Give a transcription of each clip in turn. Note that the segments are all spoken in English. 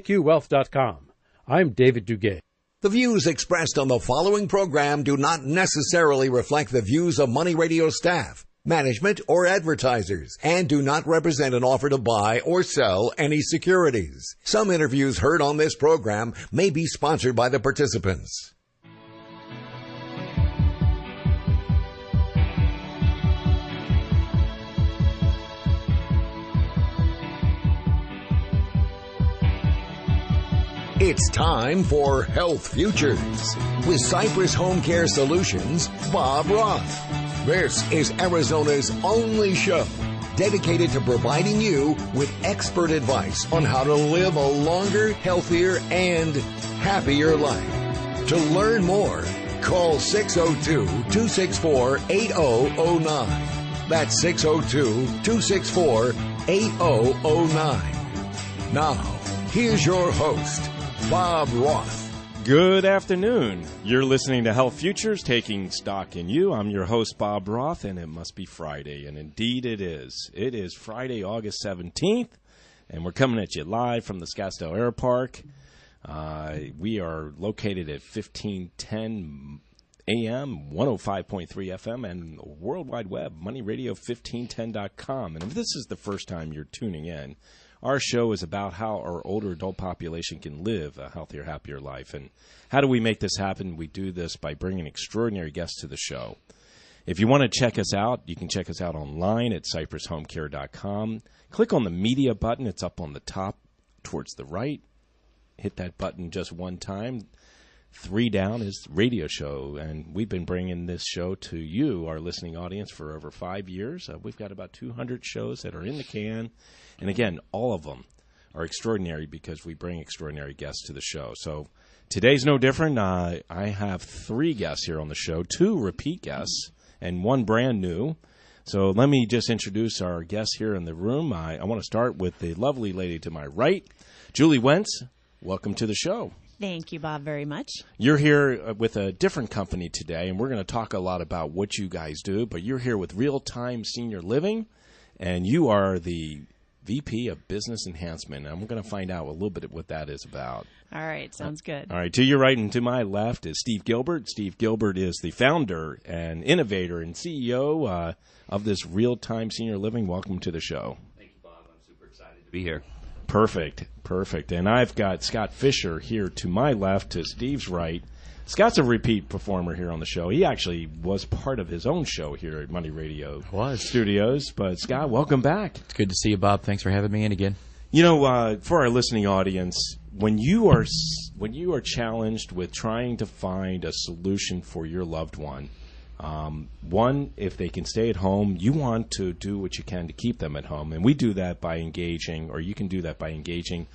iqwealth.com. I'm David Duguay. The views expressed on the following program do not necessarily reflect the views of Money Radio staff, management, or advertisers, and do not represent an offer to buy or sell any securities. Some interviews heard on this program may be sponsored by the participants. It's time for Health Futures with Cypress HomeCare Solutions, Bob Roth. This is Arizona's only show dedicated to providing you with expert advice on how to live a longer, healthier, and happier life. To learn more, call 602-264-8009. That's 602-264-8009. Now, here's your host, Bob Roth. Good afternoon. You're listening to Health Futures, taking stock in you. I'm your host, Bob Roth, and it must be Friday, and indeed it is. It is Friday, August 17th, and we're coming at you live from the Scottsdale Air Park. We are located at 1510 AM, 105.3 FM, and World Wide Web, moneyradio1510.com. And if this is the first time you're tuning in, our show is about how our older adult population can live a healthier, happier life. And how do we make this happen? We do this by bringing extraordinary guests to the show. If you want to check us out, you can check us out online at cypresshomecare.com. Click on the media button. It's up on the top towards the right. Hit that button just one time. 3 down is radio show, and we've been bringing this show to you, our listening audience, for over 5 years. We've got about 200 shows that are in the can. And again, all of them are extraordinary because we bring extraordinary guests to the show. So today's no different. I have 3 guests here on the show, 2 repeat guests and 1 brand new. So let me just introduce our guests here in the room. I want to start with the lovely lady to my right, Julie Wentz. Welcome to the show. Thank you, Bob, very much. You're here with a different company today, and we're going to talk a lot about what you guys do, but you're here with Real Time Senior Living, and you are the VP of Business Enhancement, and I'm going to find out a little bit of what that is about. All right, sounds good. All right, to your right and to my left is Steve Gilbert. Steve Gilbert is the founder and innovator and CEO of this Real Time Senior Living. Welcome to the show. Thank you, Bob. I'm super excited to be here. Perfect. And I've got Scott Fischer here to my left, to Steve's right. Scott's a repeat performer here on the show. He actually was part of his own show here at Money Radio Studios. But, Scott, welcome back. It's good to see you, Bob. Thanks for having me in again. You know, for our listening audience, when you are challenged with trying to find a solution for your loved one, one, if they can stay at home, you want to do what you can to keep them at home. And we do that by engaging, or you can do that by engaging,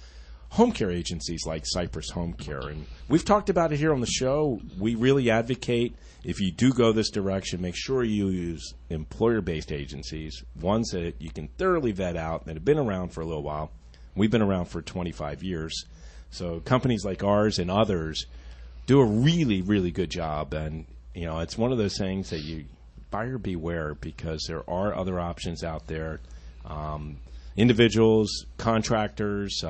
home care agencies like Cypress HomeCare. And we've talked about it here on the show. We really advocate, if you do go this direction, make sure you use employer-based agencies, ones that you can thoroughly vet out, that have been around for a little while. We've been around for 25 years. So companies like ours and others do a really, really good job. And you know, it's one of those things that you buyer beware, because there are other options out there. Individual contractors,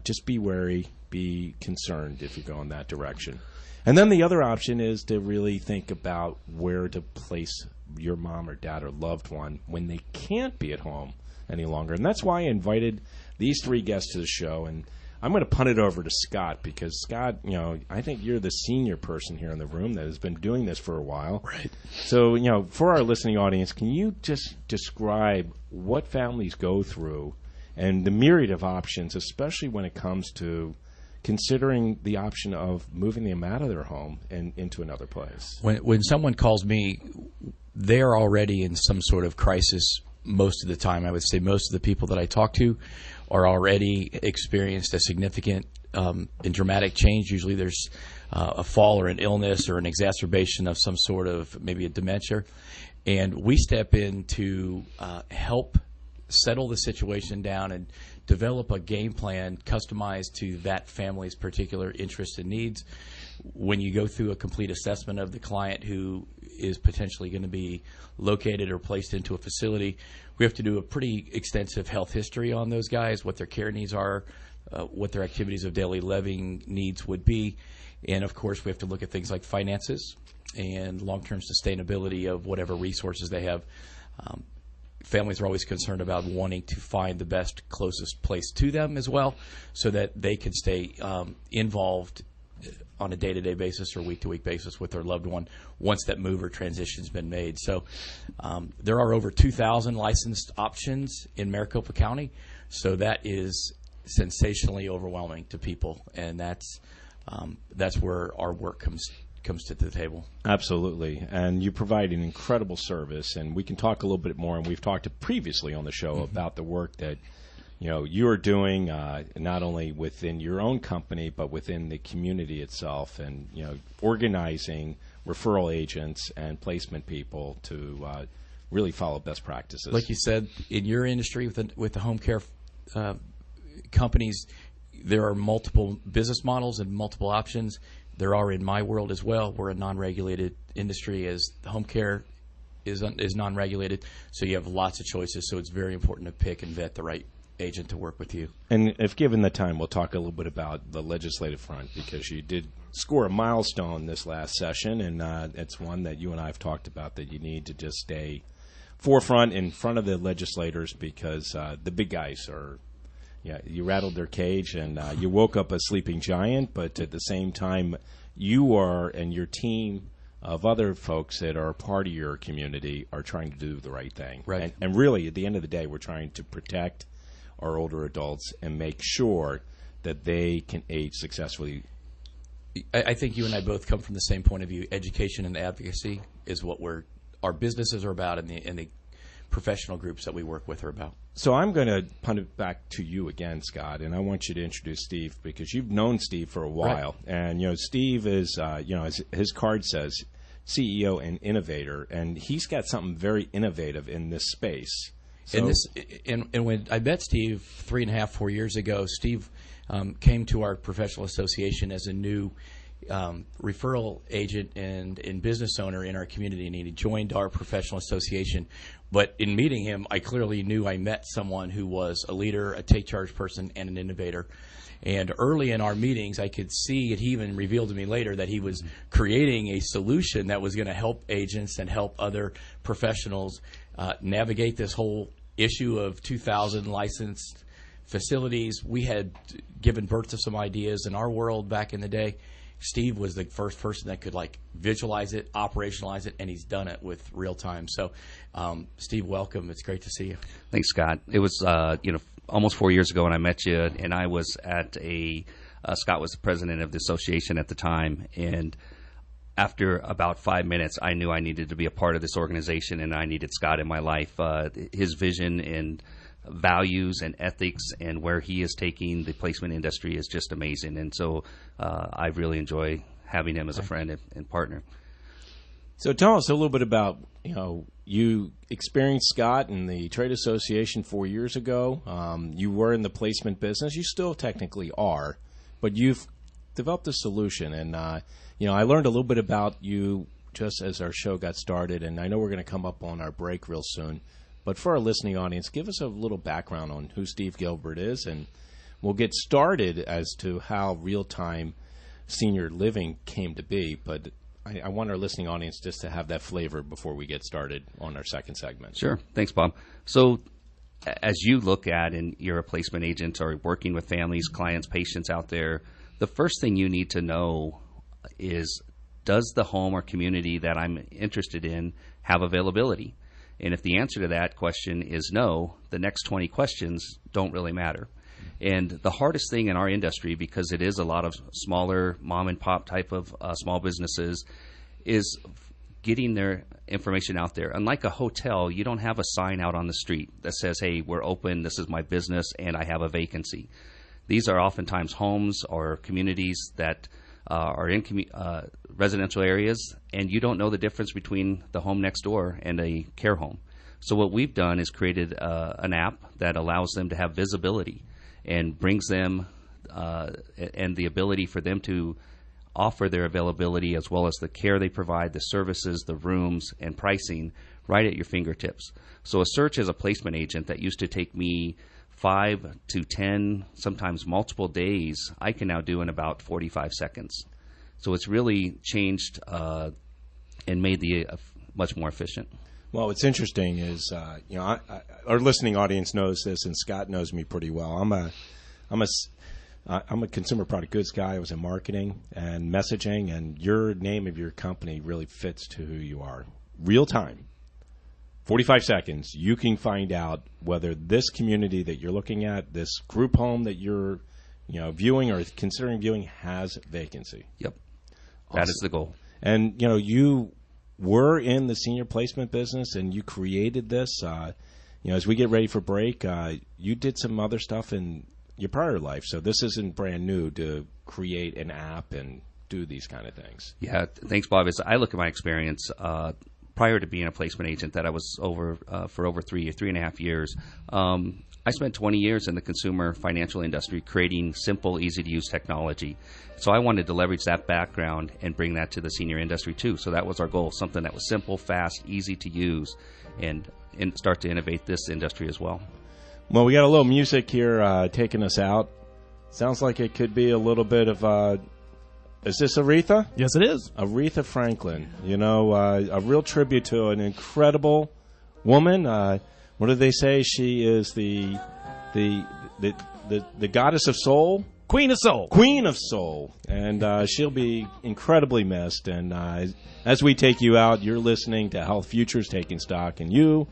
just be wary, be concerned if you go in that direction. And then the other option is to really think about where to place your mom or dad or loved one when they can't be at home any longer. And that's why I invited these 3 guests to the show. And I'm going to punt it over to Scott, because, Scott, you know, I think you're the senior person here in the room that has been doing this for a while. Right. So, you know, for our listening audience, can you just describe what families go through and the myriad of options, especially when it comes to considering the option of moving them out of their home and into another place? When someone calls me, they're already in some sort of crisis most of the time. I would say most of the people that I talk to are already experienced a significant and dramatic change. Usually there's a fall or an illness or an exacerbation of some sort of maybe a dementia. And we step in to help settle the situation down and develop a game plan customized to that family's particular interests and needs. when you go through a complete assessment of the client who is potentially going to be located or placed into a facility, we have to do a pretty extensive health history on those guys, what their care needs are, what their activities of daily living needs would be. And, of course, we have to look at things like finances and long-term sustainability of whatever resources they have. Families are always concerned about wanting to find the best, closest place to them as well, so that they can stay involved on a day-to-day basis or week-to-week basis with their loved one once that move or transition's been made. So there are over 2,000 licensed options in Maricopa County, so that is sensationally overwhelming to people, and that's where our work comes to the table. Absolutely. And you provide an incredible service, and we can talk a little bit more, and we've talked previously on the show about the work that you're doing not only within your own company but within the community itself, and organizing referral agents and placement people to really follow best practices. Like you said, in your industry with the home care companies, there are multiple business models and multiple options. There are in my world as well. We're a non-regulated industry, as home care is non-regulated, so you have lots of choices. So it's very important to pick and vet the right agent to work with you. And if given the time, we'll talk a little bit about the legislative front, because you did score a milestone this last session, and it's one that you and I have talked about, that you need to just stay forefront in front of the legislators, because the big guys are, you rattled their cage and you woke up a sleeping giant, but at the same time, you are and your team of other folks that are part of your community are trying to do the right thing. Right. And really, at the end of the day, we're trying to protect our older adults and make sure that they can age successfully. I think you and I both come from the same point of view. Education and advocacy is what our businesses are about, and the professional groups that we work with are about. So I'm going to punt it back to you again, Scott, and I want you to introduce Steve, because you've known Steve for a while. Right. And, Steve is, as his card says, CEO and innovator, and he's got something very innovative in this space. So, and when I met Steve 4 years ago, Steve came to our professional association as a new referral agent and business owner in our community, and he joined our professional association. But in meeting him, I clearly knew I met someone who was a leader, a take-charge person, and an innovator. And early in our meetings, I could see, and he even revealed to me later, that he was creating a solution that was going to help agents and help other professionals navigate this whole issue of 2,000 licensed facilities. We had given birth to some ideas in our world back in the day. Steve was the first person that could visualize it, operationalize it, and he's done it with real time. So, Steve, welcome. It's great to see you. Thanks, Scott. It was almost 4 years ago when I met you, and I was at Scott was the president of the association at the time, and after about 5 minutes, I knew I needed to be a part of this organization, and I needed Scott in my life. His vision and values and ethics and where he is taking the placement industry is just amazing. And so I really enjoy having him as a friend and partner. So tell us a little bit about, you experienced Scott in the trade association 4 years ago. You were in the placement business. You still technically are, but you've developed a solution. And, I learned a little bit about you just as our show got started, and I know we're going to come up on our break real soon. But for our listening audience, give us a little background on who Steve Gilbert is, and we'll get started as to how real-time senior living came to be. But I want our listening audience just to have that flavor before we get started on our second segment. Sure. Thanks, Bob. So as you look at, and you're a placement agent or working with families, clients, patients out there, the first thing you need to know is, does the home or community that I'm interested in have availability? And if the answer to that question is no, the next 20 questions don't really matter. And the hardest thing in our industry, because it is a lot of smaller mom and pop type of small businesses, is getting their information out there. Unlike a hotel, you don't have a sign out on the street that says, hey, we're open, this is my business, and I have a vacancy. These are oftentimes homes or communities that are in residential areas, and you don't know the difference between the home next door and a care home. So what we've done is created an app that allows them to have visibility and brings them and the ability for them to offer their availability as well as the care they provide, the services, the rooms, and pricing right at your fingertips. So a search as a placement agent that used to take me 5 to 10, sometimes multiple days, I can now do in about 45 seconds. So it's really changed and made the much more efficient. Well, what's interesting is, our listening audience knows this, and Scott knows me pretty well. I'm a consumer product goods guy. I was in marketing and messaging, and your name of your company really fits to who you are. Real time, 45 seconds, you can find out whether this community that you're looking at, this group home that you're viewing or considering viewing, has vacancy. Yep. Awesome. That is the goal. And, you were in the senior placement business, and you created this. As we get ready for break, you did some other stuff in your prior life, so this isn't brand new to create an app and do these kind of things. Yeah, thanks, Bob. As I look at my experience prior to being a placement agent that I was over for over 3.5 years, I spent 20 years in the consumer financial industry creating simple, easy-to-use technology. So I wanted to leverage that background and bring that to the senior industry too. So that was our goal, something that was simple, fast, easy to use, and start to innovate this industry as well. Well, we got a little music here taking us out. Sounds like it could be a little bit of is this Aretha? Yes, it is. Aretha Franklin. A real tribute to an incredible woman. What do they say? She is the goddess of soul? Queen of Soul. Queen of Soul. And she'll be incredibly missed. And as we take you out, you're listening to Health Futures, Taking Stock in You.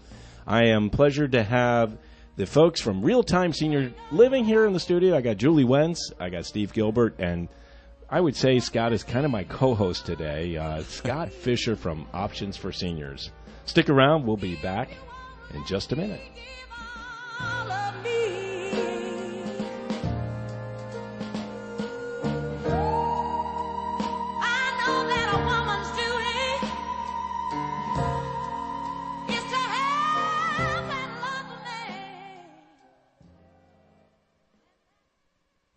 I am pleasured to have the folks from Real Time Senior Living here in the studio. I got Julie Wentz. I got Steve Gilbert. And I would say Scott is kind of my co-host today. Scott Fischer from Options for Seniors. Stick around. We'll be back in just a minute.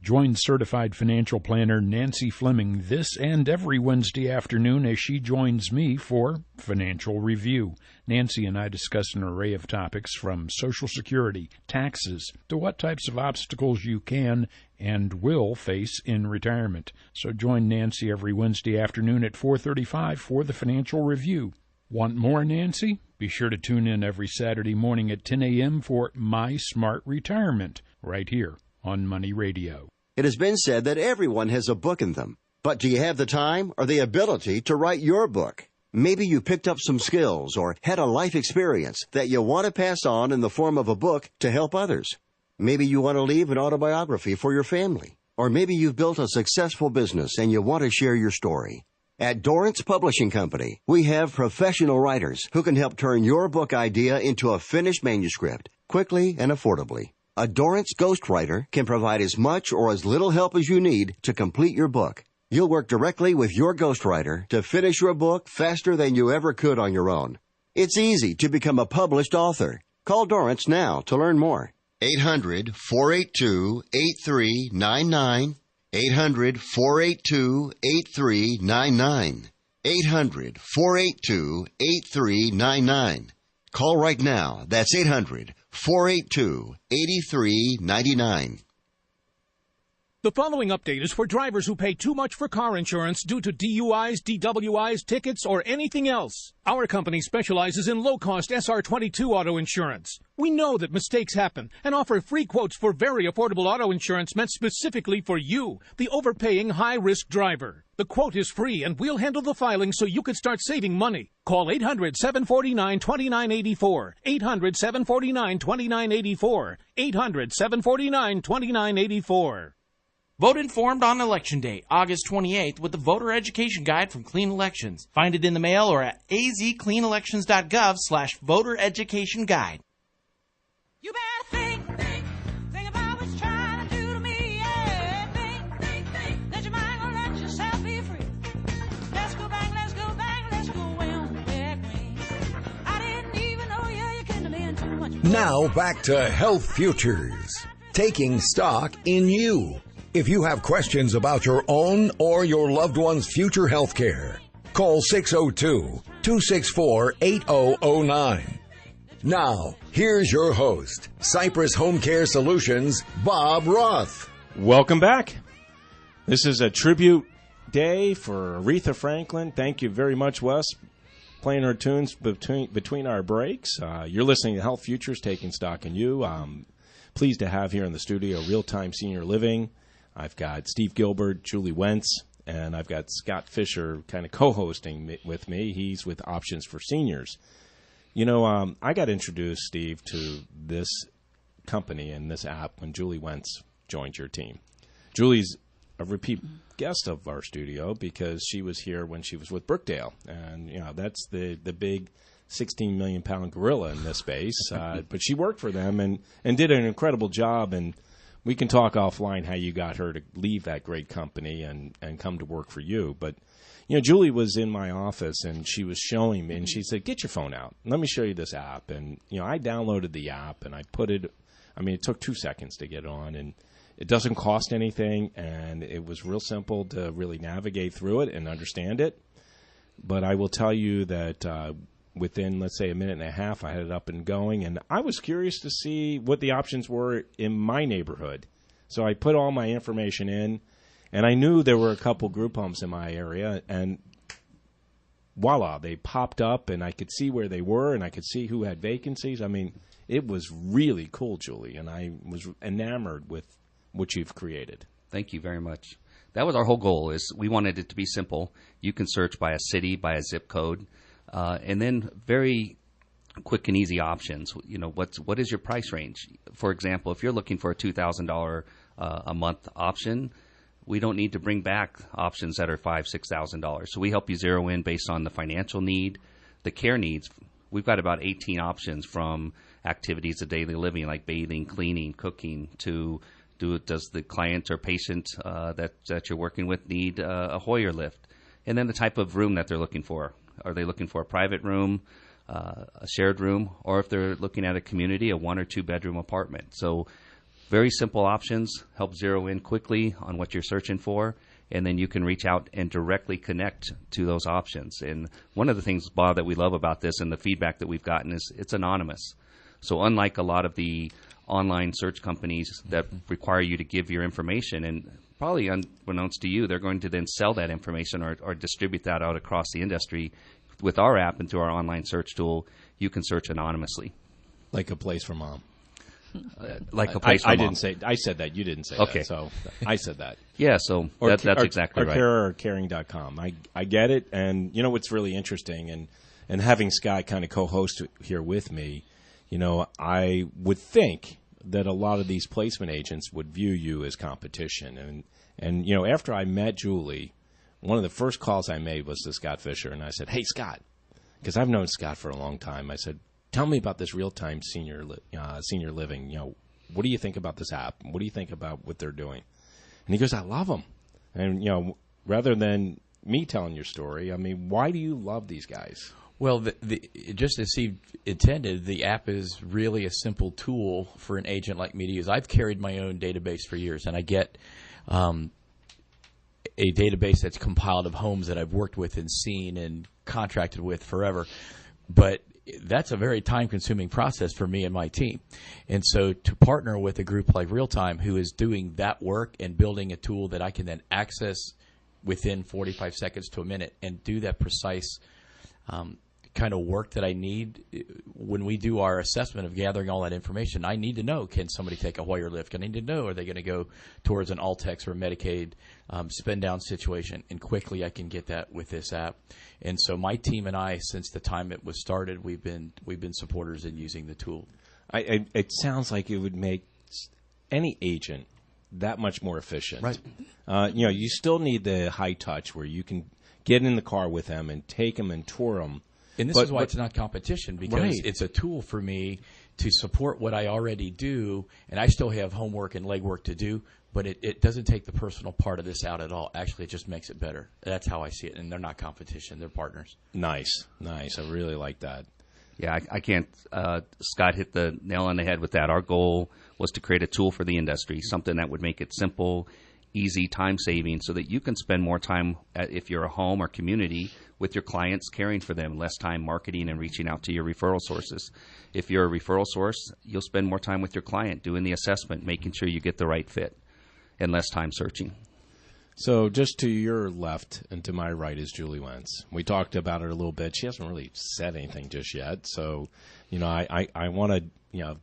Join certified financial planner Nancy Fleming this and every Wednesday afternoon as she joins me for Financial Review. Nancy and I discuss an array of topics from Social Security, taxes, to what types of obstacles you can and will face in retirement. So join Nancy every Wednesday afternoon at 4:35 for the Financial Review. Want more, Nancy? Be sure to tune in every Saturday morning at 10 a.m. for My Smart Retirement, right here on Money Radio. It has been said that everyone has a book in them. But do you have the time or the ability to write your book? Maybe you picked up some skills or had a life experience that you want to pass on in the form of a book to help others. Maybe you want to leave an autobiography for your family. Or maybe you've built a successful business and you want to share your story. At Dorrance Publishing Company, we have professional writers who can help turn your book idea into a finished manuscript quickly and affordably. A Dorrance ghostwriter can provide as much or as little help as you need to complete your book. You'll work directly with your ghostwriter to finish your book faster than you ever could on your own. It's easy to become a published author. Call Dorrance now to learn more. 800-482-8399. 800-482-8399. 800-482-8399. Call right now. That's 800-482-8399. The following update is for drivers who pay too much for car insurance due to DUIs, DWIs, tickets, or anything else. Our company specializes in low-cost SR22 auto insurance. We know that mistakes happen and offer free quotes for very affordable auto insurance meant specifically for you, the overpaying high-risk driver. The quote is free, and we'll handle the filing so you can start saving money. Call 800-749-2984, 800-749-2984, 800-749-2984. Vote informed on Election Day, August 28th, with the Voter Education Guide from Clean Elections. Find it in the mail or at azcleanelections.gov/voter education guide. You better think about what you're trying to do to me, yeah. Think, let your mind go, let yourself be free. Let's go bang, let's go way on the back wing. I didn't even know you couldn't have been too much. Now back to Health Futures, taking stock in you. If you have questions about your own or your loved one's future health care, call 602-264-8009. Now, here's your host, Cypress Home Care Solutions, Bob Roth. Welcome back. This is a tribute day for Aretha Franklin. Thank you very much, Wes, playing her tunes between our breaks. You're listening to Health Futures, Taking Stock in You. I'm pleased to have here in the studio Real-Time Senior Living. I've got Steve Gilbert, Julie Wentz, and I've got Scott Fischer kind of co-hosting with me. He's with Options for Seniors. You know, I got introduced, Steve, to this company and this app when Julie Wentz joined your team. Julie's a repeat guest of our studio because she was here when she was with Brookdale. And, you know, that's the big 16 million pound gorilla in this space. But she worked for them and did an incredible job. And we can talk offline how you got her to leave that great company and come to work for you. But, you know, Julie was in my office and she was showing me, and she said, get your phone out. Let me show you this app. And, you know, I downloaded the app and I put it, I mean, it took 2 seconds to get on, and it doesn't cost anything, and it was real simple to really navigate through it and understand it. But I will tell you that within, let's say, a minute and a half, I had it up and going, and I was curious to see what the options were in my neighborhood. So I put all my information in, and I knew there were a couple group homes in my area, and voila, they popped up, and I could see where they were, and I could see who had vacancies. I mean, it was really cool, Julie, and I was enamored with what you've created. Thank you very much. That was our whole goal. Is we wanted it to be simple. You can search by a city, by a zip code, and then very quick and easy options. You know, what is your price range? For example, if you're looking for a $2,000 a month option, we don't need to bring back options that are $5,000-$6,000. So we help you zero in based on the financial need, the care needs. We've got about 18 options, from activities of daily living like bathing, cleaning, cooking, to does the client or patient that you're working with need a Hoyer lift? And then the type of room that they're looking for. Are they looking for a private room, a shared room, or if they're looking at a community, a 1 or 2 bedroom apartment? So very simple options, help zero in quickly on what you're searching for, and then you can reach out and directly connect to those options. And one of the things, Bob, that we love about this and the feedback that we've gotten is it's anonymous. So unlike a lot of the online search companies that require you to give your information, and probably unbeknownst to you, they're going to then sell that information or distribute that out across the industry. With our app and through our online search tool, you can search anonymously. Like a place for mom. Like a place for mom. I didn't say. I said that. You didn't say okay. that. So I said that. Yeah, so that's exactly right. Or caring.com. I get it. And you know what's really interesting, and having Scott kind of co-host here with me, you know, I would think that a lot of these placement agents would view you as competition. And you know, after I met Julie, one of the first calls I made was to Scott Fischer, and I said, hey, Scott, because I've known Scott for a long time. I said, tell me about this real-time senior living. You know, what do you think about this app? What do you think about what they're doing? And he goes, I love them. And, you know, rather than me telling your story, I mean, why do you love these guys? Well, just as Steve intended, the app is really a simple tool for an agent like me to use. I've carried my own database for years, and I get a database that's compiled of homes that I've worked with and seen and contracted with forever. But that's a very time-consuming process for me and my team. And so to partner with a group like Real-Time, who is doing that work and building a tool that I can then access within 45 seconds to a minute and do that precise kind of work that I need when we do our assessment of gathering all that information. I need to know, can somebody take a Hoyer lift? I need to know, are they going to go towards an Altex or a Medicaid spend down situation? And quickly I can get that with this app. And so my team and I, since the time it was started, we've been supporters in using the tool. It sounds like it would make any agent that much more efficient. Right. You know, you still need the high touch where you can get in the car with them and take them and tour them. And this is why it's not competition, because it's a tool for me to support what I already do, and I still have homework and legwork to do, but it doesn't take the personal part of this out at all. Actually, it just makes it better. That's how I see it, and they're not competition. They're partners. Nice. I really like that. Yeah, I can't. Scott hit the nail on the head with that. Our goal was to create a tool for the industry, something that would make it simple, easy time saving so that you can spend more time, if you're a home or community, with your clients, caring for them, less time marketing and reaching out to your referral sources. If you're a referral source, you'll spend more time with your client doing the assessment, making sure you get the right fit, and less time searching. So just to your left and to my right is Julie Wentz. We talked about her a little bit. She hasn't really said anything just yet. So, I want to,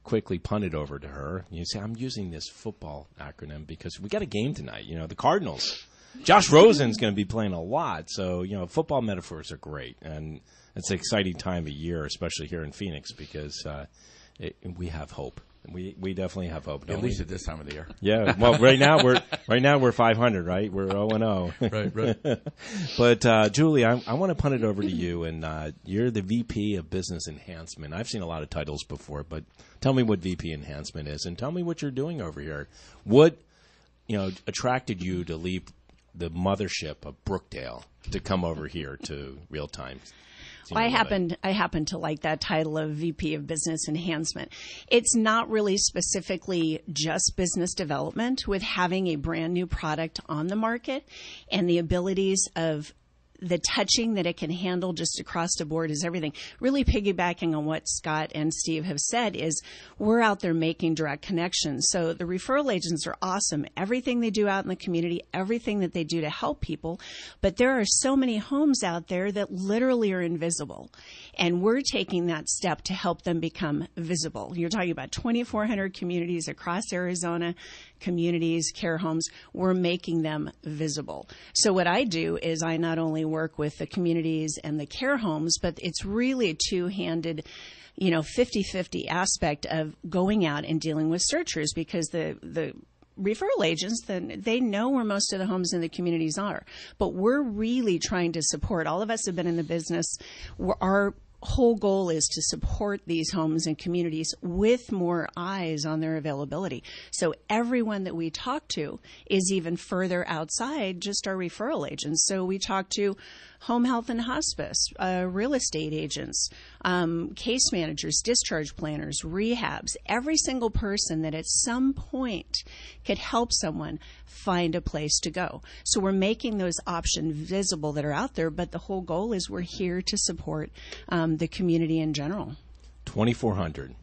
quickly punt it over to her. You say, I'm using this football acronym because we got a game tonight. The Cardinals. Josh Rosen's going to be playing a lot. So, football metaphors are great. And it's an exciting time of year, especially here in Phoenix, because we have hope. We definitely have hope. At least at this time of the year. Yeah. Well, right now we're 500, right? We're 0-0. Right. But Julie, I want to punt it over to you, and you're the VP of Business Enhancement. I've seen a lot of titles before, but tell me what VP Enhancement is, and tell me what you're doing over here. What attracted you to leave the mothership of Brookdale to come over here to Real Time? Well, I happen to like that title of VP of Business Enhancement. It's not really specifically just business development with having a brand new product on the market, and the abilities of the touching that it can handle just across the board is everything. Really piggybacking on what Scott and Steve have said is we're out there making direct connections. So the referral agents are awesome. Everything they do out in the community, everything that they do to help people. But there are so many homes out there that literally are invisible. And we're taking that step to help them become visible. You're talking about 2,400 communities across Arizona, communities, care homes. We're making them visible. So what I do is I not only work with the communities and the care homes, but it's really a two-handed 50-50 aspect of going out and dealing with searchers, because the referral agents, then they know where most of the homes in the communities are. But we're really trying to support. All of us have been in the business. Our whole goal is to support these homes and communities with more eyes on their availability. So everyone that we talk to is even further outside just our referral agents. So we talk to home health and hospice, real estate agents, case managers, discharge planners, rehabs, every single person that at some point could help someone find a place to go. So we're making those options visible that are out there, but the whole goal is we're here to support the community in general. 2,400.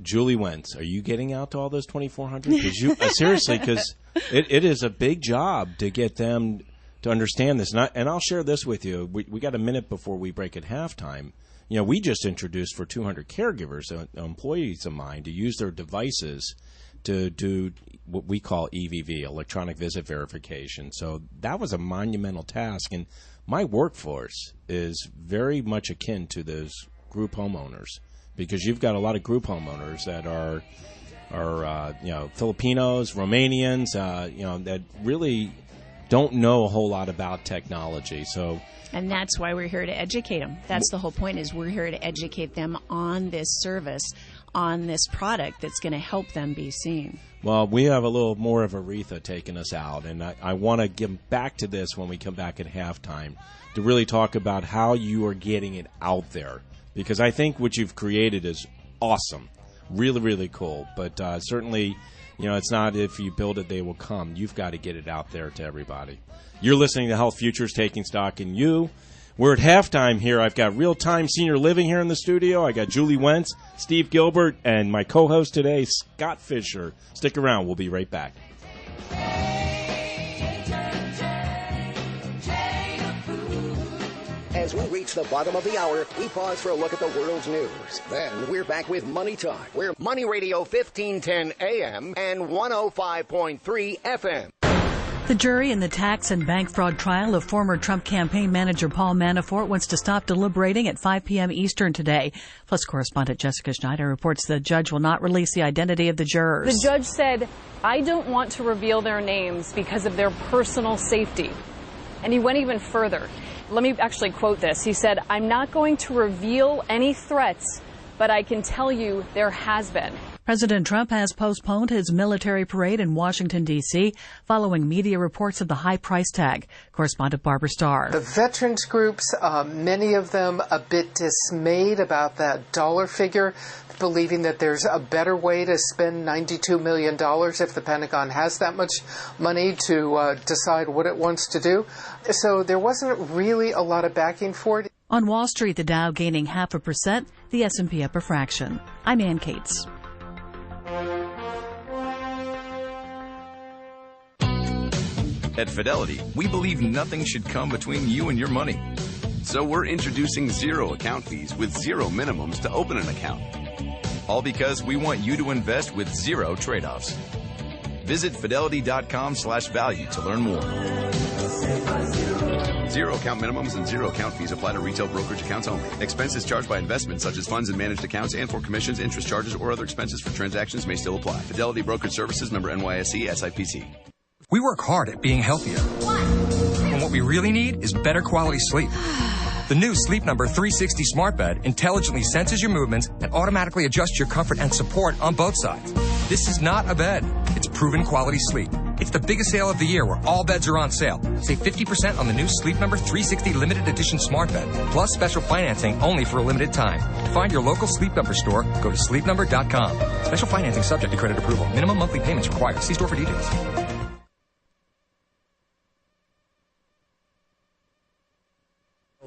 Julie Wentz, are you getting out to all those 2,400? Because you seriously, because it is a big job to get them to understand this. And I'll share this with you. We got a minute before we break at halftime. We just introduced for 200 caregivers, employees of mine, to use their devices to do what we call EVV, electronic visit verification. So that was a monumental task. And my workforce is very much akin to those group homeowners, because you've got a lot of group homeowners that are Filipinos, Romanians, that really don't know a whole lot about technology. And that's why we're here to educate them. That's the whole point, is we're here to educate them on this service, on this product that's going to help them be seen. Well, we have a little more of Aretha taking us out, and I want to get back to this when we come back at halftime to really talk about how you are getting it out there, because I think what you've created is awesome, really, really cool, but certainly, it's not if you build it, they will come. You've got to get it out there to everybody. You're listening to Health Futures, Taking Stock in You. We're at halftime here. I've got Real Time Senior Living here in the studio. I got Julie Wentz, Steve Gilbert, and my co-host today, Scott Fischer. Stick around. We'll be right back. As we reach the bottom of the hour, we pause for a look at the world's news. Then we're back with Money Talk. We're Money Radio 1510 AM and 105.3 FM. The jury in the tax and bank fraud trial of former Trump campaign manager Paul Manafort wants to stop deliberating at 5 p.m. Eastern today. Plus, correspondent Jessica Schneider reports the judge will not release the identity of the jurors. The judge said, "I don't want to reveal their names because of their personal safety." And he went even further. Let me actually quote this. He said, "I'm not going to reveal any threats, but I can tell you there has been." President Trump has postponed his military parade in Washington, D.C., following media reports of the high price tag. Correspondent Barbara Starr. The veterans groups, many of them a bit dismayed about that dollar figure, believing that there's a better way to spend $92 million if the Pentagon has that much money to decide what it wants to do. So there wasn't really a lot of backing for it. On Wall Street, the Dow gaining 0.5%, the S&P up a fraction. I'm Ann Cates. At Fidelity, we believe nothing should come between you and your money. So we're introducing zero account fees with zero minimums to open an account. All because we want you to invest with zero trade-offs. Visit fidelity.com/value to learn more. Zero account minimums and zero account fees apply to retail brokerage accounts only. Expenses charged by investments such as funds and managed accounts and for commissions, interest charges, or other expenses for transactions may still apply. Fidelity Brokerage Services, member NYSE, SIPC. We work hard at being healthier. And what we really need is better quality sleep. The new Sleep Number 360 smart bed intelligently senses your movements and automatically adjusts your comfort and support on both sides. This is not a bed. It's proven quality sleep. It's the biggest sale of the year where all beds are on sale. Save 50% on the new Sleep Number 360 limited edition smart bed, plus special financing only for a limited time. To find your local Sleep Number store, go to sleepnumber.com. Special financing subject to credit approval. Minimum monthly payments required. See store for details.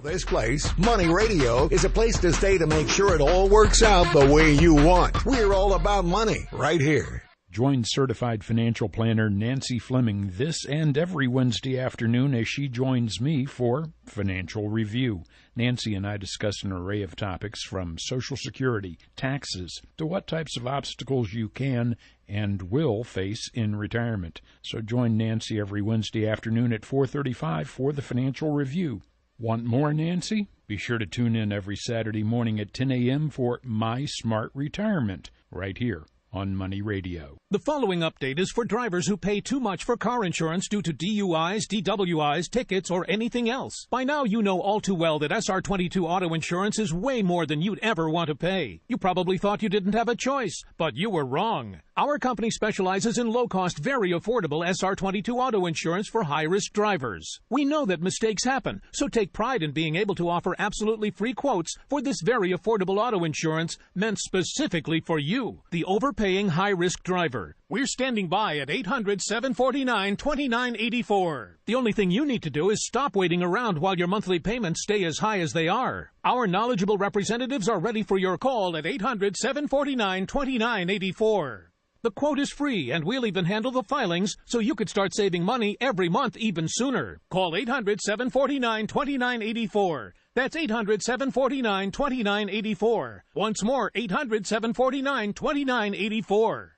This place, Money Radio, is a place to stay to make sure it all works out the way you want. We're all about money right here. Join certified financial planner Nancy Fleming this and every Wednesday afternoon as she joins me for Financial Review. Nancy and I discuss an array of topics from Social Security, taxes, to what types of obstacles you can and will face in retirement. So join Nancy every Wednesday afternoon at 4:35 for the Financial Review. Want more, Nancy? Be sure to tune in every Saturday morning at 10 a.m. for My Smart Retirement, right here on Money Radio. The following update is for drivers who pay too much for car insurance due to DUIs, DWIs, tickets, or anything else. By now, you know all too well that SR22 auto insurance is way more than you'd ever want to pay. You probably thought you didn't have a choice, but you were wrong. Our company specializes in low-cost, very affordable SR22 auto insurance for high-risk drivers. We know that mistakes happen, so take pride in being able to offer absolutely free quotes for this very affordable auto insurance meant specifically for you, the overpaying high-risk driver. We're standing by at 800-749-2984. The only thing you need to do is stop waiting around while your monthly payments stay as high as they are. Our knowledgeable representatives are ready for your call at 800-749-2984. The quote is free, and we'll even handle the filings so you could start saving money every month even sooner. Call 800-749-2984. That's 800-749-2984. Once more, 800-749-2984.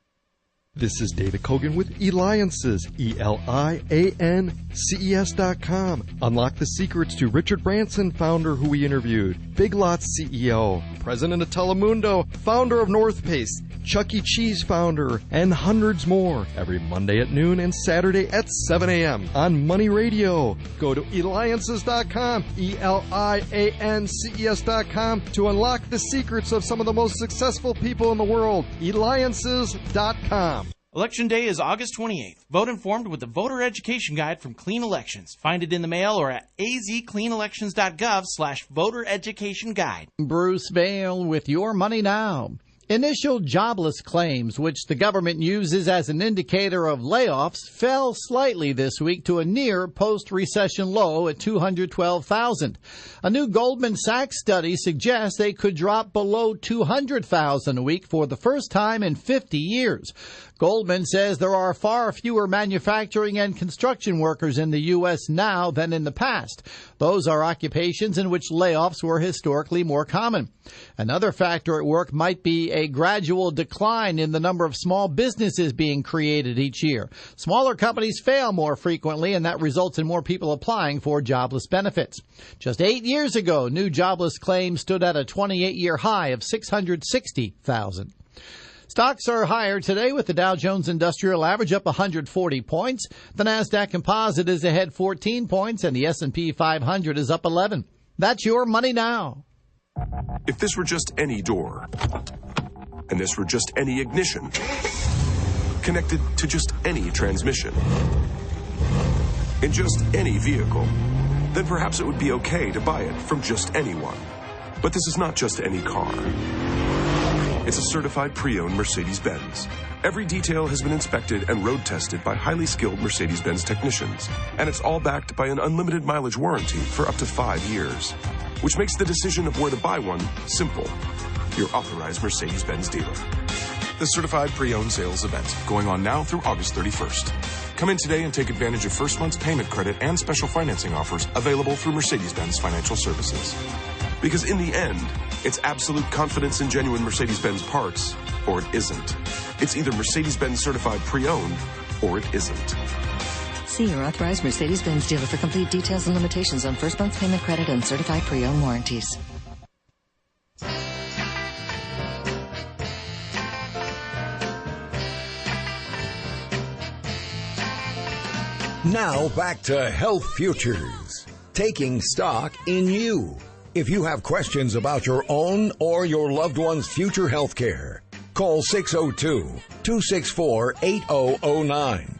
This is David Kogan with Eliances, ELIANCES.com. Unlock the secrets to Richard Branson, founder who we interviewed, Big Lots CEO, president of Telemundo, founder of North Face, Chuck E. Cheese founder, and hundreds more. Every Monday at noon and Saturday at 7 a.m. on Money Radio. Go to Eliances.com, ELIANCES.com to unlock the secrets of some of the most successful people in the world. Eliances.com. Election Day is August 28th. Vote informed with the Voter Education Guide from Clean Elections. Find it in the mail or at azcleanelections.gov/voter education guide. Bruce Vail with Your Money Now. Initial jobless claims, which the government uses as an indicator of layoffs, fell slightly this week to a near post-recession low at 212,000. A new Goldman Sachs study suggests they could drop below 200,000 a week for the first time in 50 years. Goldman says there are far fewer manufacturing and construction workers in the U.S. now than in the past. Those are occupations in which layoffs were historically more common. Another factor at work might be a gradual decline in the number of small businesses being created each year. Smaller companies fail more frequently, and that results in more people applying for jobless benefits. Just 8 years ago, new jobless claims stood at a 28-year high of 660,000. Stocks are higher today with the Dow Jones Industrial Average up 140 points. The NASDAQ Composite is ahead 14 points, and the S&P 500 is up 11. That's Your Money Now. If this were just any door, and this were just any ignition, connected to just any transmission, in just any vehicle, then perhaps it would be okay to buy it from just anyone. But this is not just any car. It's a certified pre-owned Mercedes-Benz. Every detail has been inspected and road tested by highly skilled Mercedes-Benz technicians, and it's all backed by an unlimited mileage warranty for up to 5 years, which makes the decision of where to buy one simple. Your authorized Mercedes-Benz dealer. The certified pre-owned sales event, going on now through August 31st. Come in today and take advantage of first month's payment credit and special financing offers available through Mercedes-Benz Financial Services. Because in the end, it's absolute confidence in genuine Mercedes-Benz parts, or it isn't. It's either Mercedes-Benz certified pre-owned, or it isn't. See your authorized Mercedes-Benz dealer for complete details and limitations on first month's payment credit and certified pre-owned warranties. Now back to Health Futures, taking stock in you. If you have questions about your own or your loved one's future health care, call 602-264-8009.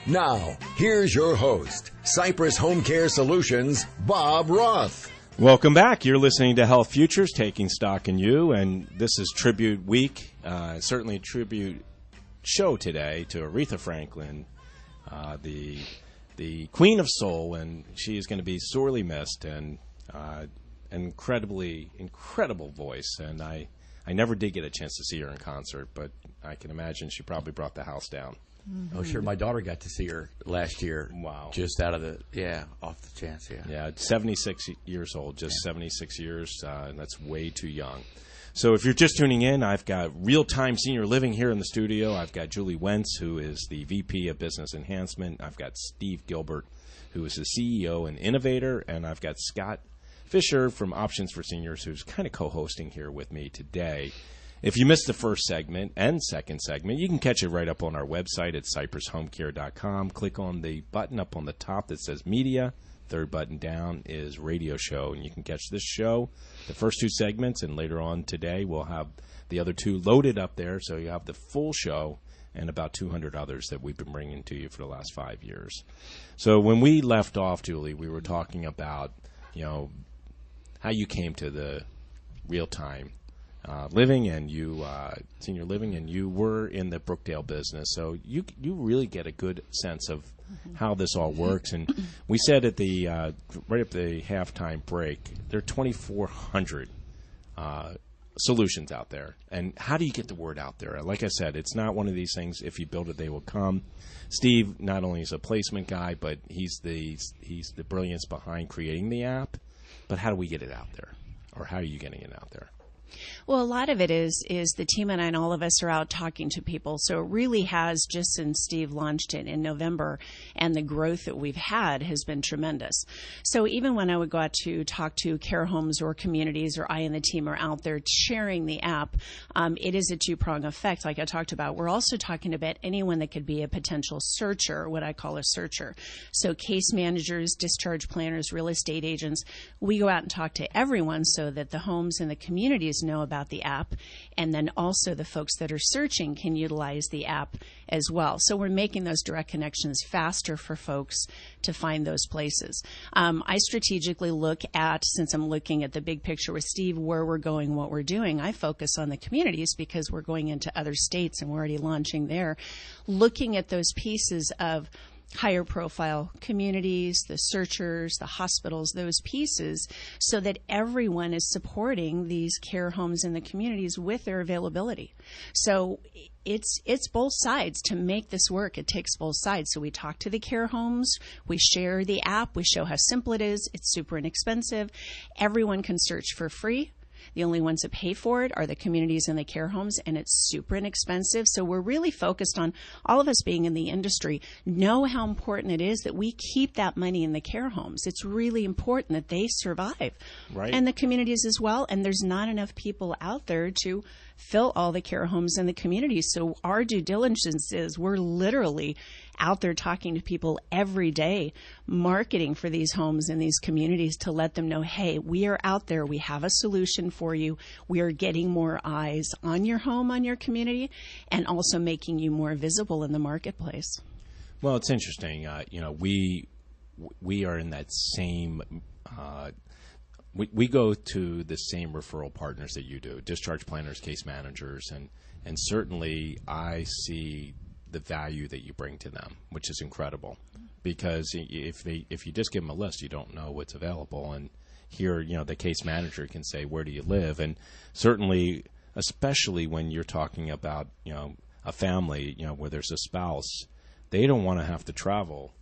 Now, here's your host, Cypress HomeCare Solutions, Bob Roth. Welcome back. You're listening to Health Futures, taking stock in you, and this is Tribute Week, certainly a tribute show today to Aretha Franklin, the Queen of Soul, and she is going to be sorely missed, and incredible voice, and I never did get a chance to see her in concert, but I can imagine she probably brought the house down. Oh, sure. My daughter got to see her last year. Wow. Just out of off the chance, Yeah, 76 years old, just 76 years, and that's way too young. So if you're just tuning in, I've got Real-Time Senior Living here in the studio. I've got Julie Wentz, who is the VP of Business Enhancement. I've got Steve Gilbert, who is the CEO and innovator, and I've got Scott Fischer from Options for Seniors, who's kind of co-hosting here with me today. If you missed the first segment and second segment, you can catch it right up on our website at cypresshomecare.com. Click on the button up on the top that says Media. Third button down is Radio Show, and you can catch this show, the first two segments, and later on today we'll have the other two loaded up there, so you have the full show and about 200 others that we've been bringing to you for the last 5 years. So when we left off, Julie, we were talking about, how you came to the real-time living and senior living, and you were in the Brookdale business, so you really get a good sense of how this all works. And we said at the right at the halftime break, there are 2,400 solutions out there. And how do you get the word out there? Like I said, it's not one of these things, if you build it, they will come. Steve not only is a placement guy, but he's the brilliance behind creating the app. But how do we get it out there? Or how are you getting it out there? Well, a lot of it is the team and I and all of us are out talking to people. So it really has, just since Steve launched it in November, and the growth that we've had has been tremendous. So even when I would go out to talk to care homes or communities, or I and the team are out there sharing the app, it is a two-prong effect like I talked about. We're also talking about anyone that could be a potential searcher, what I call a searcher. So case managers, discharge planners, real estate agents, we go out and talk to everyone so that the homes and the communities know about the app, and then also the folks that are searching can utilize the app as well. So we're making those direct connections faster for folks to find those places. I strategically look at, since I'm looking at the big picture with Steve, where we're going, what we're doing, I focus on the communities because we're going into other states and we're already launching there, looking at those pieces of higher profile communities, the searchers, the hospitals, those pieces, so that everyone is supporting these care homes in the communities with their availability. So it's both sides. To make this work, it takes both sides. So we talk to the care homes, we share the app, we show how simple it is, it's super inexpensive. Everyone can search for free. The only ones that pay for it are the communities and the care homes, and it's super inexpensive. So we're really focused on, all of us being in the industry, know how important it is that we keep that money in the care homes. It's really important that they survive. Right. And the communities as well. And there's not enough people out there to fill all the care homes in the community. So our due diligence is we're literally out there talking to people every day, marketing for these homes in these communities to let them know, hey, we are out there. We have a solution for you. We are getting more eyes on your home, on your community, and also making you more visible in the marketplace. Well, it's interesting. We are in that same. We go to the same referral partners that you do, discharge planners, case managers, and certainly I see the value that you bring to them, which is incredible. Because if you just give them a list, you don't know what's available. And here, the case manager can say, where do you live? And certainly, especially when you're talking about, a family, where there's a spouse, they don't want to have to travel,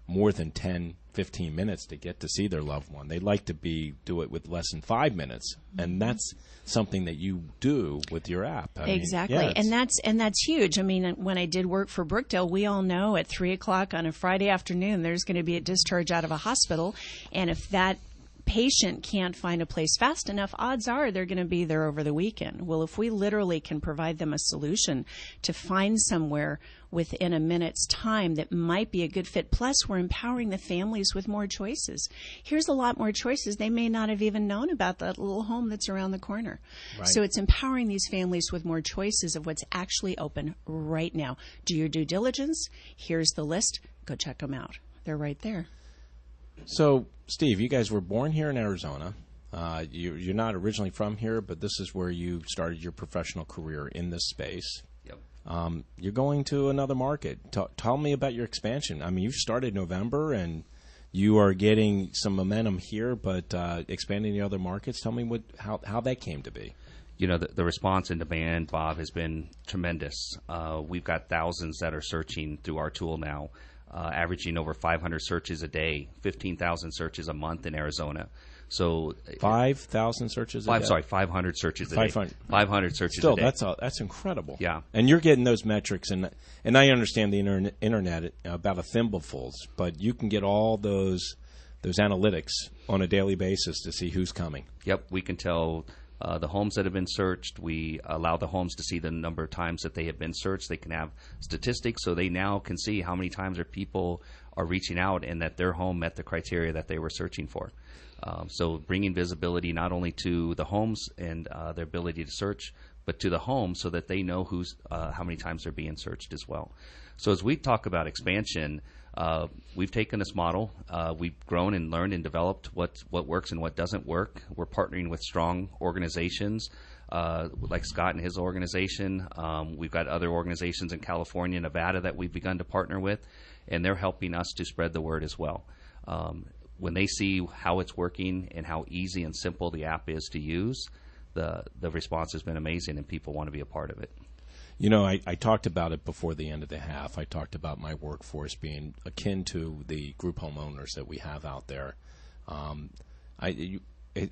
more than 10, 15 minutes to get to see their loved one. They like to do it with less than 5 minutes. And that's something that you do with your app. Exactly. And that's huge. I mean, when I did work for Brookdale, we all know at 3:00 on a Friday afternoon, there's going to be a discharge out of a hospital. And if that patient can't find a place fast enough, odds are they're going to be there over the weekend. Well, if we literally can provide them a solution to find somewhere within a minute's time that might be a good fit, plus we're empowering the families with more choices. Here's a lot more choices. They may not have even known about that little home that's around the corner. Right. So it's empowering these families with more choices of what's actually open right now. Do your due diligence. Here's the list. Go check them out. They're right there. So, Steve, you guys were born here in Arizona. You're not originally from here, but this is where you started your professional career in this space. Yep. You're going to another market. Tell me about your expansion. I mean, you started November, and you are getting some momentum here, but expanding to other markets. Tell me how that came to be. The response and demand, Bob, has been tremendous. We've got thousands that are searching through our tool now. Averaging over 500 searches a day, 15,000 searches a month in Arizona. So 5,000 searches a day? 500 searches a day. 500 searches Still, a day. That's incredible. Yeah. And you're getting those metrics, and I understand the internet about a thimblefuls, but you can get all those analytics on a daily basis to see who's coming. Yep, we can tell the homes that have been searched. We allow the homes to see the number of times that they have been searched. They can have statistics, so they now can see how many times people are reaching out and that their home met the criteria that they were searching for. So bringing visibility not only to the homes and their ability to search, but to the home so that they know how many times they're being searched as well. So as we talk about expansion, we've taken this model. We've grown and learned and developed what works and what doesn't work. We're partnering with strong organizations like Scott and his organization. We've got other organizations in California and Nevada that we've begun to partner with, and they're helping us to spread the word as well. When they see how it's working and how easy and simple the app is to use, the response has been amazing, and people want to be a part of it. I talked about it before the end of the half. I talked about my workforce being akin to the group homeowners that we have out there.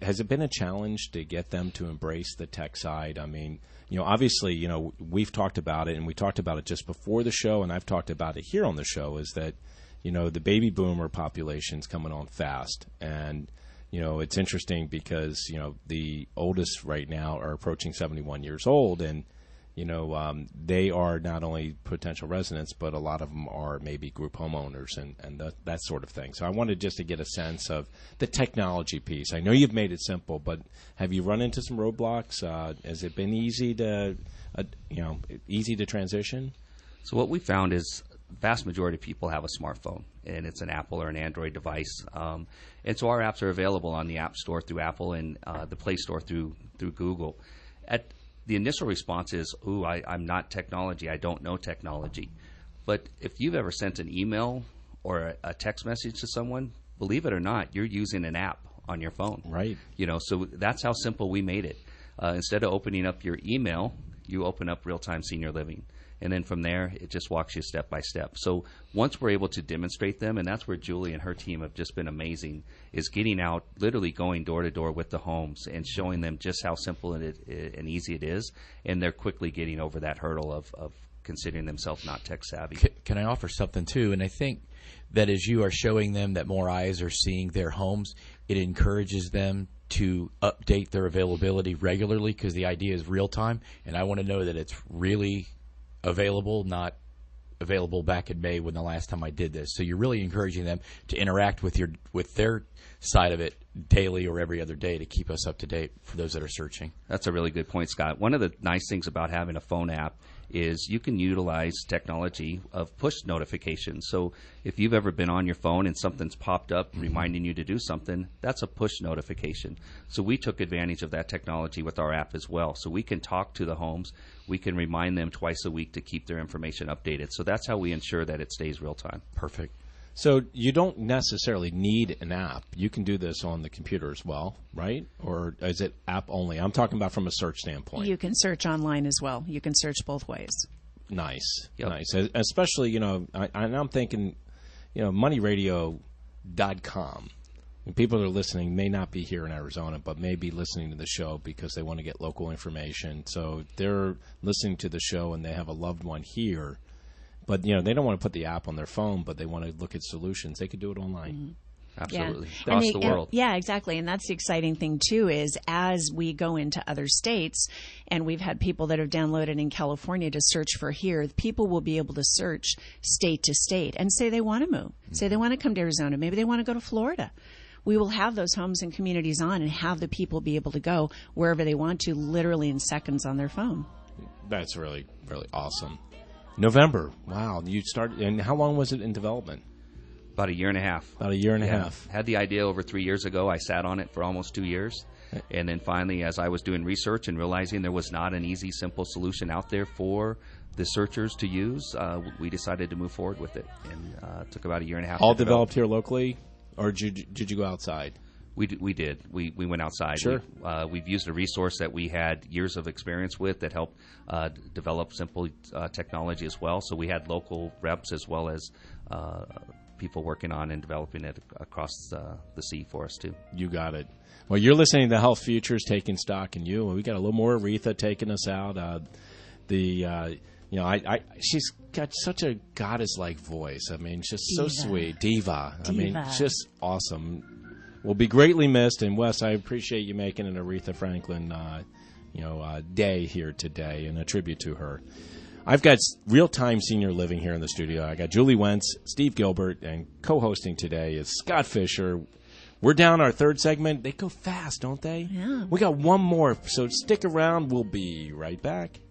Has it been a challenge to get them to embrace the tech side? I mean, obviously, we've talked about it, and we talked about it just before the show, and I've talked about it here on the show, is that, the baby boomer population's coming on fast. And, it's interesting because, the oldest right now are approaching 71 years old, and they are not only potential residents, but a lot of them are maybe group homeowners and that sort of thing. So I wanted just to get a sense of the technology piece. I know you've made it simple, but have you run into some roadblocks? Has it been easy to transition? So what we found is the vast majority of people have a smartphone, and it's an Apple or an Android device. And so our apps are available on the App Store through Apple and the Play Store through Google. The initial response is, I'm not technology. I don't know technology. But if you've ever sent an email or a text message to someone, believe it or not, you're using an app on your phone. Right. So that's how simple we made it. Instead of opening up your email, you open up Real-Time Senior Living. And then from there, it just walks you step by step. So once we're able to demonstrate them, and that's where Julie and her team have just been amazing, is getting out, literally going door to door with the homes and showing them just how simple and easy it is. And they're quickly getting over that hurdle of considering themselves not tech savvy. Can I offer something too? And I think that as you are showing them that more eyes are seeing their homes, it encourages them to update their availability regularly, because the idea is real time, and I want to know that it's really available, not available back in May when the last time I did this. So you're really encouraging them to interact with their side of it daily or every other day to keep us up to date for those that are searching. That's a really good point, Scott. One of the nice things about having a phone app is you can utilize technology of push notifications. So if you've ever been on your phone and something's popped up reminding you to do something, that's a push notification. So we took advantage of that technology with our app as well. So we can talk to the homes. We can remind them twice a week to keep their information updated. So that's how we ensure that it stays real time. Perfect. So you don't necessarily need an app. You can do this on the computer as well, right? Or is it app only? I'm talking about from a search standpoint. You can search online as well. You can search both ways. Nice. Yep. Nice. Especially, I'm thinking, moneyradio.com. And people that are listening may not be here in Arizona, but may be listening to the show because they want to get local information. So they're listening to the show and they have a loved one here. But, they don't want to put the app on their phone, but they want to look at solutions. They could do it online. Mm-hmm. Absolutely. Yeah. Across the world. Yeah, exactly. And that's the exciting thing, too, is as we go into other states, and we've had people that have downloaded in California to search for here, people will be able to search state to state and say they want to move, say they want to come to Arizona, maybe they want to go to Florida. We will have those homes and communities on and have the people be able to go wherever they want to, literally in seconds on their phone. That's really, really awesome. November. Wow. You started, and how long was it in development? About a year and a half. About a year and a half. Had the idea over 3 years ago. I sat on it for almost 2 years. And then finally, as I was doing research and realizing there was not an easy, simple solution out there for the searchers to use, we decided to move forward with it. And it took about a year and a half. All developed here locally, or did you go outside? We did. We went outside. Sure. We've used a resource that we had years of experience with that helped develop simple technology as well. So we had local reps as well as people working on and developing it across the sea for us too. You got it. Well, you're listening to Health Futures, taking stock in you. We got a little more Aretha taking us out. She's got such a goddess-like voice. I mean, just so sweet, diva. I mean, just awesome. Will be greatly missed. And Wes, I appreciate you making an Aretha Franklin, day here today and a tribute to her. I've got real-time senior living here in the studio. I got Julie Wentz, Steve Gilbert, and co-hosting today is Scott Fischer. We're down our third segment. They go fast, don't they? Yeah. We got one more, so stick around. We'll be right back.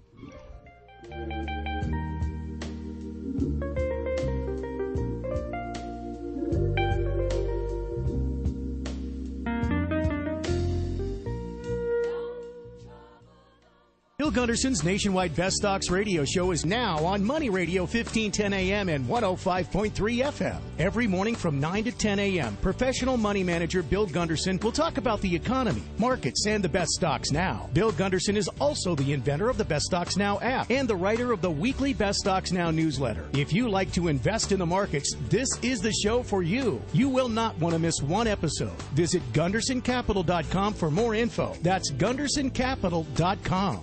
Bill Gunderson's Nationwide Best Stocks radio show is now on Money Radio 1510 AM and 105.3 FM. Every morning from 9 to 10 a.m., professional money manager Bill Gunderson will talk about the economy, markets, and the best stocks now. Bill Gunderson is also the inventor of the Best Stocks Now app and the writer of the weekly Best Stocks Now newsletter. If you like to invest in the markets, this is the show for you. You will not want to miss one episode. Visit GundersonCapital.com for more info. That's GundersonCapital.com.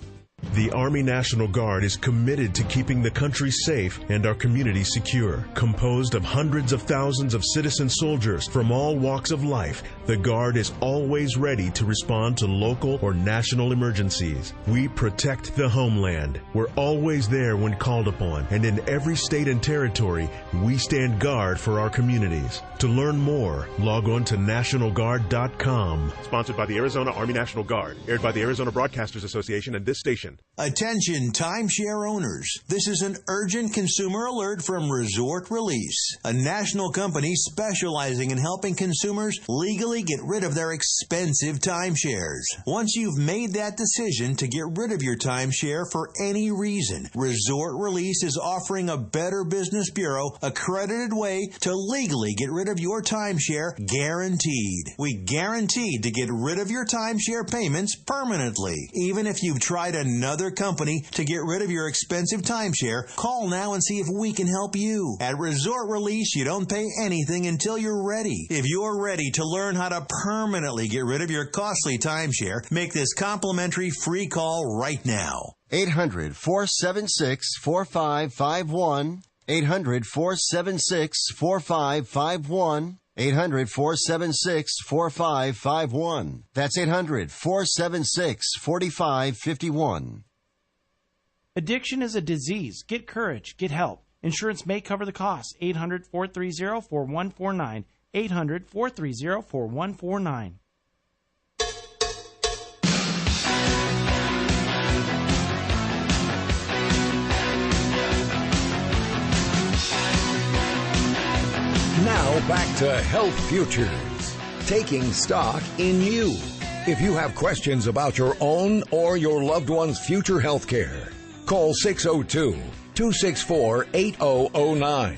The Army National Guard is committed to keeping the country safe and our community secure. Composed of hundreds of thousands of citizen soldiers from all walks of life, the Guard is always ready to respond to local or national emergencies. We protect the homeland. We're always there when called upon, and in every state and territory, we stand guard for our communities. To learn more, log on to NationalGuard.com. Sponsored by the Arizona Army National Guard. Aired by the Arizona Broadcasters Association and this station. Attention timeshare owners. This is an urgent consumer alert from Resort Release, a national company specializing in helping consumers legally get rid of their expensive timeshares. Once you've made that decision to get rid of your timeshare for any reason, Resort Release is offering a Better Business Bureau accredited way to legally get rid of your timeshare, guaranteed. We guaranteed to get rid of your timeshare payments permanently. Even if you've tried another company to get rid of your expensive timeshare, call now and see if we can help you. At Resort Release, you don't pay anything until you're ready. If you're ready to learn how to permanently get rid of your costly timeshare, make this complimentary free call right now. 800-476-4551. 800-476-4551. 800-476-4551. That's 800-476-4551. Addiction is a disease. Get courage. Get help. Insurance may cover the costs. 800-430-4149. 800-430-4149. Now back to Health Futures, taking stock in you. If you have questions about your own or your loved one's future health care, call 602-264-8009.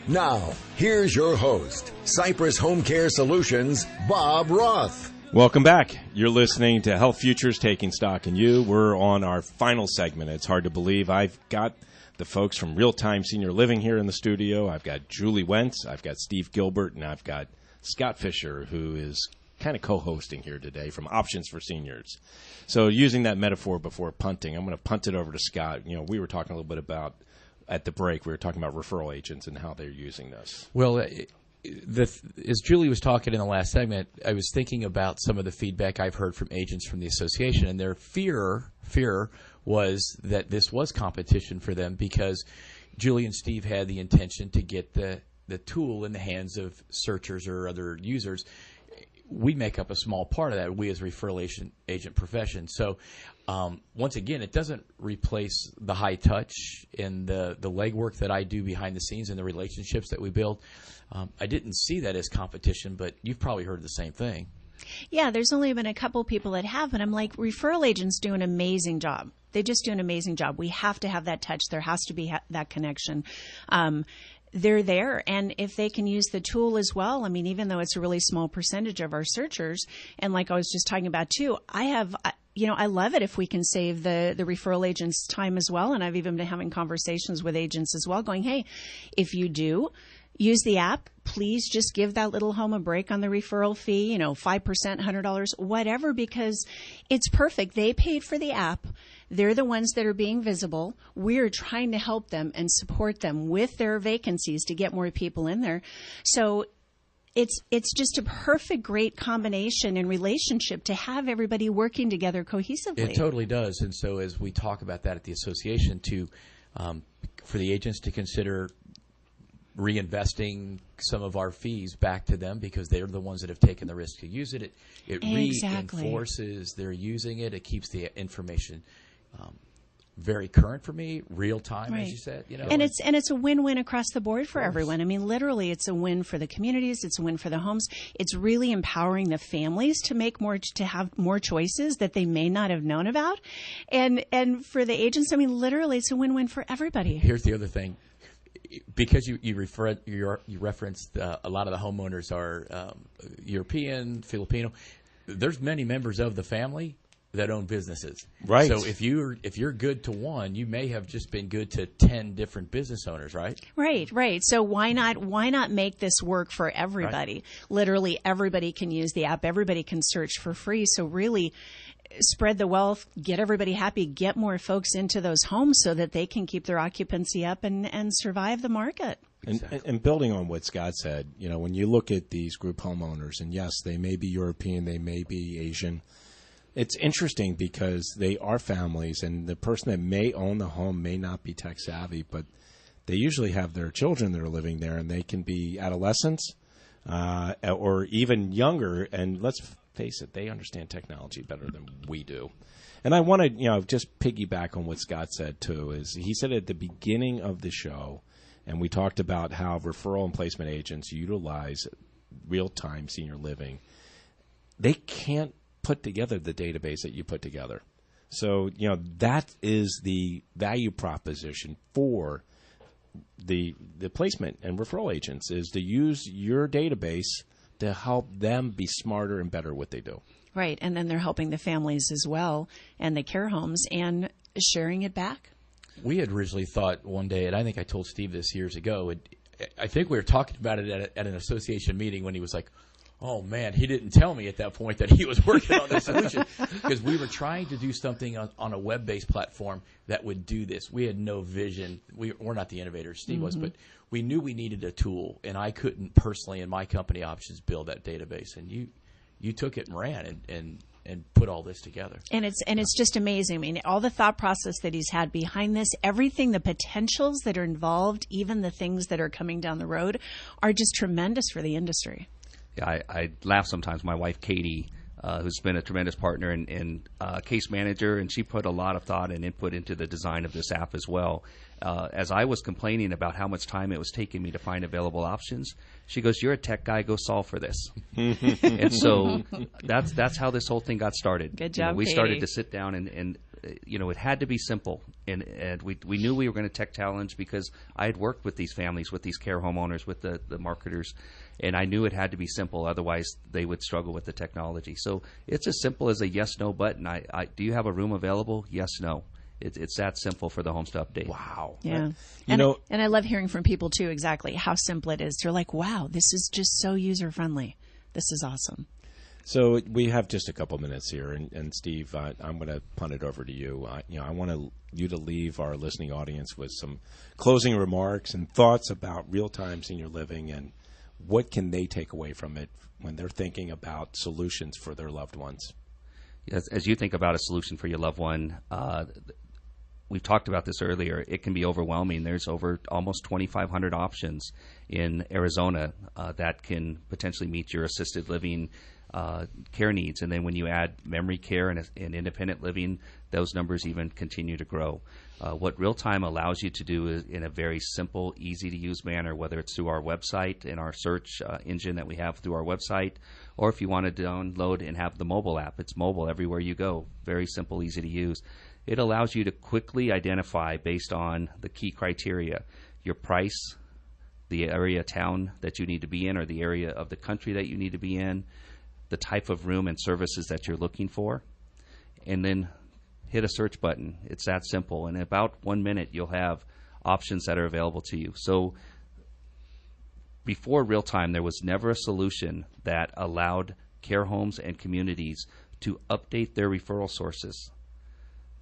Now, here's your host, Cypress HomeCare Solutions, Bob Roth. Welcome back. You're listening to Health Futures, taking stock in you. We're on our final segment. It's hard to believe. I've got the folks from Real Time Senior Living here in the studio. I've got Julie Wentz, I've got Steve Gilbert, and I've got Scott Fischer, who is kind of co-hosting here today from Options for Seniors. So using that metaphor before punting, I'm going to punt it over to Scott. You know, we were talking a little bit about, at the break, we were talking about referral agents and how they're using this. Well, as Julie was talking in the last segment, I was thinking about some of the feedback I've heard from agents from the association, and their fear was that this was competition for them because Julie and Steve had the intention to get the tool in the hands of searchers or other users. We make up a small part of that, we as a referral agent profession. So once again, it doesn't replace the high touch and the legwork that I do behind the scenes and the relationships that we build. I didn't see that as competition, but you've probably heard the same thing. Yeah, there's only been a couple people that have, and I'm like, referral agents do an amazing job. They just do an amazing job. We have to have that touch. There has to be that connection. They're there, and if they can use the tool as well, I mean, even though it's a really small percentage of our searchers, and like I was just talking about too, I love it if we can save the referral agents time as well, and I've even been having conversations with agents as well going, hey, if you do use the app, please just give that little home a break on the referral fee, 5%, $100, whatever, because it's perfect. They paid for the app. They're the ones that are being visible. We're trying to help them and support them with their vacancies to get more people in there. So it's just a perfect, great combination and relationship to have everybody working together cohesively. It totally does. And so as we talk about that at the association, for the agents to consider reinvesting some of our fees back to them because they're the ones that have taken the risk to use it. It reinforces their using it. It keeps the information very current for me, real time, as you said. And it's a win-win across the board for everyone. I mean, literally, it's a win for the communities. It's a win for the homes. It's really empowering the families to have more choices that they may not have known about, and for the agents, I mean, literally, it's a win-win for everybody. Here's the other thing. Because you referenced a lot of the homeowners are European, Filipino. There's many members of the family that own businesses. Right. So if you're good to one, you may have just been good to 10 different business owners, right? Right. So why not make this work for everybody? Right. Literally everybody can use the app. Everybody can search for free. So really spread the wealth, get everybody happy, get more folks into those homes so that they can keep their occupancy up and survive the market. And building on what Scott said, when you look at these group homeowners, and yes, they may be European, they may be Asian, it's interesting because they are families, and the person that may own the home may not be tech savvy, but they usually have their children that are living there, and they can be adolescents or even younger, and let's face it, they understand technology better than we do. And I want to, just piggyback on what Scott said, too, is he said at the beginning of the show, and we talked about how referral and placement agents utilize real-time senior living. They can't put together the database that you put together. So, that is the value proposition for the placement and referral agents, is to use your database to help them be smarter and better at what they do. Right, and then they're helping the families as well and the care homes and sharing it back. We had originally thought one day, and I think I told Steve this years ago, I think we were talking about it at an association meeting when he was like, Oh, man, he didn't tell me at that point that he was working on the solution because we were trying to do something on a web-based platform that would do this. We had no vision. We're not the innovators, Steve was, but we knew we needed a tool, and I couldn't personally in my company Options build that database. And you took it and ran and put all this together. And it's just amazing. I mean, all the thought process that he's had behind this, everything, the potentials that are involved, even the things that are coming down the road are just tremendous for the industry. Yeah, I laugh sometimes. My wife, Katie, who's been a tremendous partner and case manager, and she put a lot of thought and input into the design of this app as well. As I was complaining about how much time it was taking me to find available options, she goes, "You're a tech guy, go solve for this." And so that's how this whole thing got started. Good job, we Katie. started to sit down and it had to be simple. And we knew we were going to tech challenge because I had worked with these families, with these care homeowners, with the marketers, and I knew it had to be simple. Otherwise, they would struggle with the technology. So it's as simple as a yes/no button. Do you have a room available? Yes, no. It's that simple for the homes to update. Wow. Yeah. And I love hearing from people, too, exactly how simple it is. They're like, wow, this is just so user-friendly. This is awesome. So we have just a couple minutes here, and Steve, I'm going to punt it over to you. I want you to leave our listening audience with some closing remarks and thoughts about real-time senior living and what can they take away from it when they're thinking about solutions for their loved ones. As you think about a solution for your loved one, we've talked about this earlier. It can be overwhelming. There's over almost 2,500 options in Arizona that can potentially meet your assisted living care needs. And then when you add memory care and independent living, those numbers even continue to grow. What Real-Time allows you to do is in a very simple, easy-to-use manner, whether it's through our website and our search engine that we have through our website, or if you want to download and have the mobile app. It's mobile everywhere you go. Very simple, easy to use. It allows you to quickly identify based on the key criteria, your price, the area of town that you need to be in or the area of the country that you need to be in, the type of room and services that you're looking for, and then hit a search button. It's that simple. In about 1 minute, you'll have options that are available to you. So before Real-Time, there was never a solution that allowed care homes and communities to update their referral sources.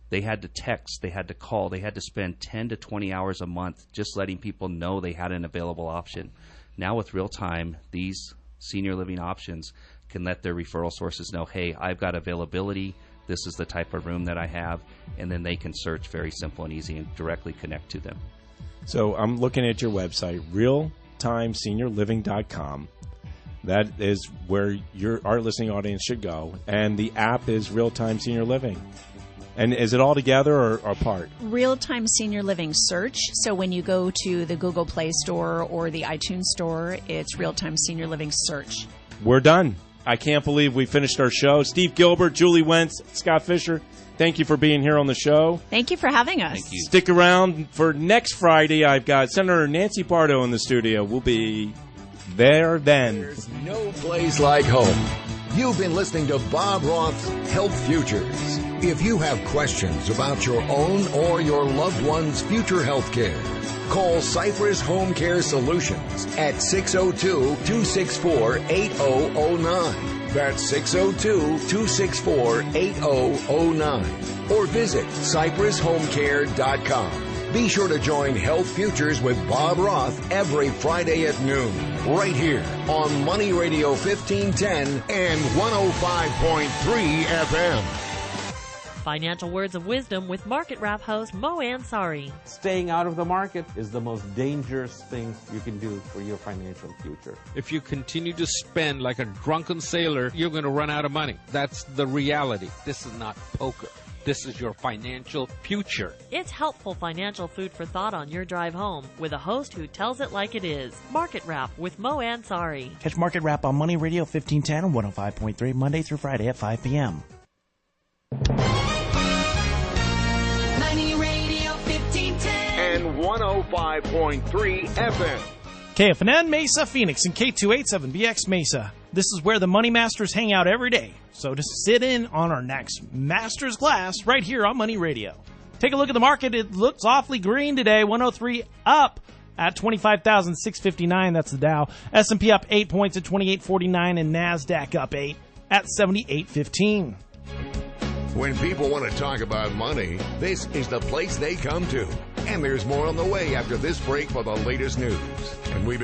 They had to text, they had to call, they had to spend 10 to 20 hours a month just letting people know they had an available option. Now with Real-Time, these senior living options can let their referral sources know, hey, I've got availability, this is the type of room that I have, and then they can search very simple and easy and directly connect to them. So I'm looking at your website, realtimeseniorliving.com. That is where our listening audience should go. And the app is Real-Time Senior Living. And is it all together or apart? Real-Time Senior Living search. So when you go to the Google Play Store or the iTunes Store, it's Real-Time Senior Living search. We're done. I can't believe we finished our show. Steve Gilbert, Julie Wentz, Scott Fischer, thank you for being here on the show. Thank you for having us. Thank you. Stick around for next Friday. I've got Senator Nancy Pardo in the studio. We'll be there then. There's no place like home. You've been listening to Bob Roth's Health Futures. If you have questions about your own or your loved one's future health care, call Cypress Home Care Solutions at 602-264-8009. That's 602-264-8009. Or visit CypressHomeCare.com. Be sure to join Health Futures with Bob Roth every Friday at noon, right here on Money Radio 1510 and 105.3 FM. Financial words of wisdom with Market Wrap host Mo Ansari. Staying out of the market is the most dangerous thing you can do for your financial future. If you continue to spend like a drunken sailor, you're going to run out of money. That's the reality. This is not poker. This is your financial future. It's helpful financial food for thought on your drive home with a host who tells it like it is. Market Wrap with Mo Ansari. Catch Market Wrap on Money Radio 1510 and 105.3 Monday through Friday at 5 p.m. Money Radio 1510 and 105.3 FM. KFNN Mesa, Phoenix, and K287BX Mesa. This is where the Money Masters hang out every day. So to sit in on our next Masters class right here on Money Radio. Take a look at the market. It looks awfully green today. 103 up, at 25,659. That's the Dow. S&P up 8 points at 2849, and NASDAQ up 8 at 7815. When people want to talk about money, this is the place they come to. And there's more on the way after this break for the latest news. And we've